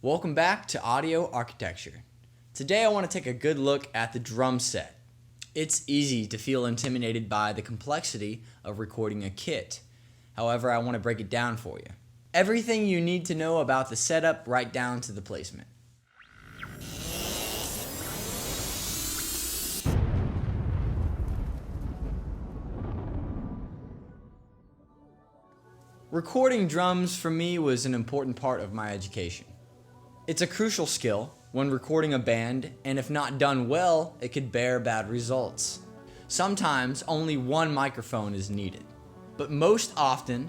Welcome back to Audio Architecture. Today I want to take a good look at the drum set. It's easy to feel intimidated by the complexity of recording a kit. However, I want to break it down for you. Everything you need to know about the setup right down to the placement. Recording drums for me was an important part of my education. It's a crucial skill when recording a band, and if not done well, it could bear bad results. Sometimes only one microphone is needed, but most often,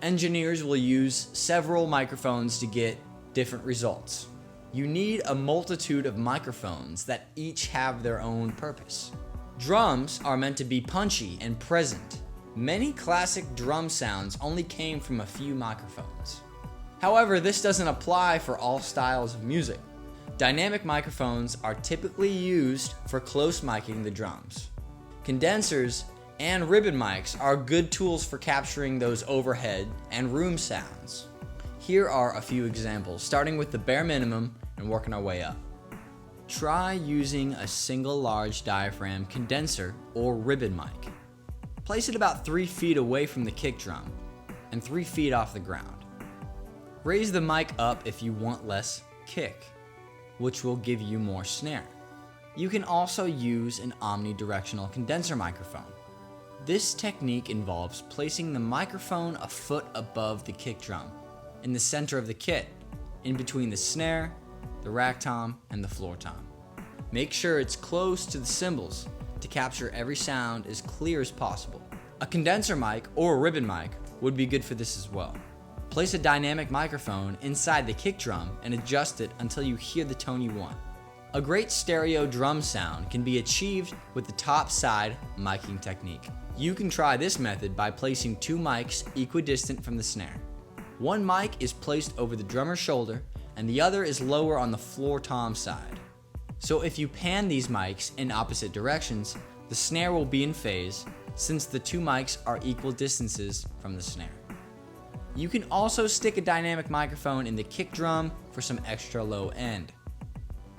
engineers will use several microphones to get different results. You need a multitude of microphones that each have their own purpose. Drums are meant to be punchy and present. Many classic drum sounds only came from a few microphones. However, this doesn't apply for all styles of music. Dynamic microphones are typically used for close miking the drums. Condensers and ribbon mics are good tools for capturing those overhead and room sounds. Here are a few examples, starting with the bare minimum and working our way up. Try using a single large diaphragm condenser or ribbon mic. Place it about 3 feet away from the kick drum and 3 feet off the ground. Raise the mic up if you want less kick, which will give you more snare. You can also use an omnidirectional condenser microphone. This technique involves placing the microphone a foot above the kick drum, in the center of the kit, in between the snare, the rack tom, and the floor tom. Make sure it's close to the cymbals to capture every sound as clear as possible. A condenser mic or a ribbon mic would be good for this as well. Place a dynamic microphone inside the kick drum and adjust it until you hear the tone you want. A great stereo drum sound can be achieved with the top side miking technique. You can try this method by placing 2 mics equidistant from the snare. One mic is placed over the drummer's shoulder and the other is lower on the floor tom side. So if you pan these mics in opposite directions, the snare will be in phase since the 2 mics are equal distances from the snare. You can also stick a dynamic microphone in the kick drum for some extra low end.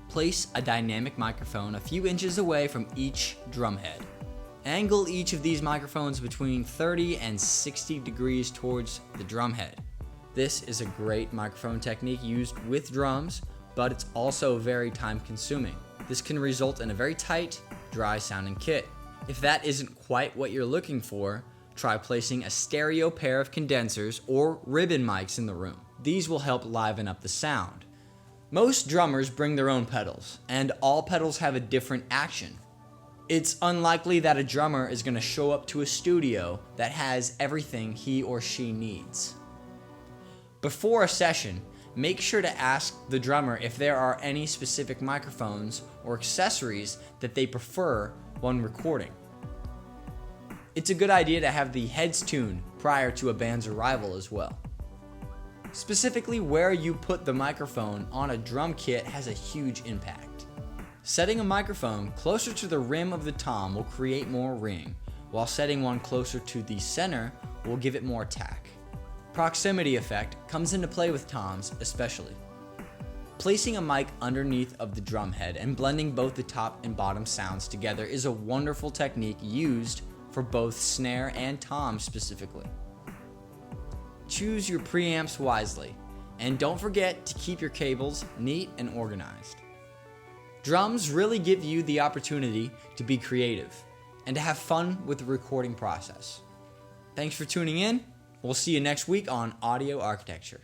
Place a dynamic microphone a few inches away from each drum head. Angle each of these microphones between 30 and 60 degrees towards the drum head. This is a great microphone technique used with drums, but it's also very time consuming. This can result in a very tight, dry sounding kit. If that isn't quite what you're looking for, try placing a stereo pair of condensers or ribbon mics in the room. These will help liven up the sound. Most drummers bring their own pedals, and all pedals have a different action. It's unlikely that a drummer is going to show up to a studio that has everything he or she needs. Before a session, make sure to ask the drummer if there are any specific microphones or accessories that they prefer when recording. It's a good idea to have the heads tuned prior to a band's arrival as well. Specifically, where you put the microphone on a drum kit has a huge impact. Setting a microphone closer to the rim of the tom will create more ring, while setting one closer to the center will give it more attack. Proximity effect comes into play with toms especially. Placing a mic underneath of the drum head and blending both the top and bottom sounds together is a wonderful technique used for both snare and tom specifically. Choose your preamps wisely, and don't forget to keep your cables neat and organized. Drums really give you the opportunity to be creative and to have fun with the recording process. Thanks for tuning in. We'll see you next week on Audio Architecture.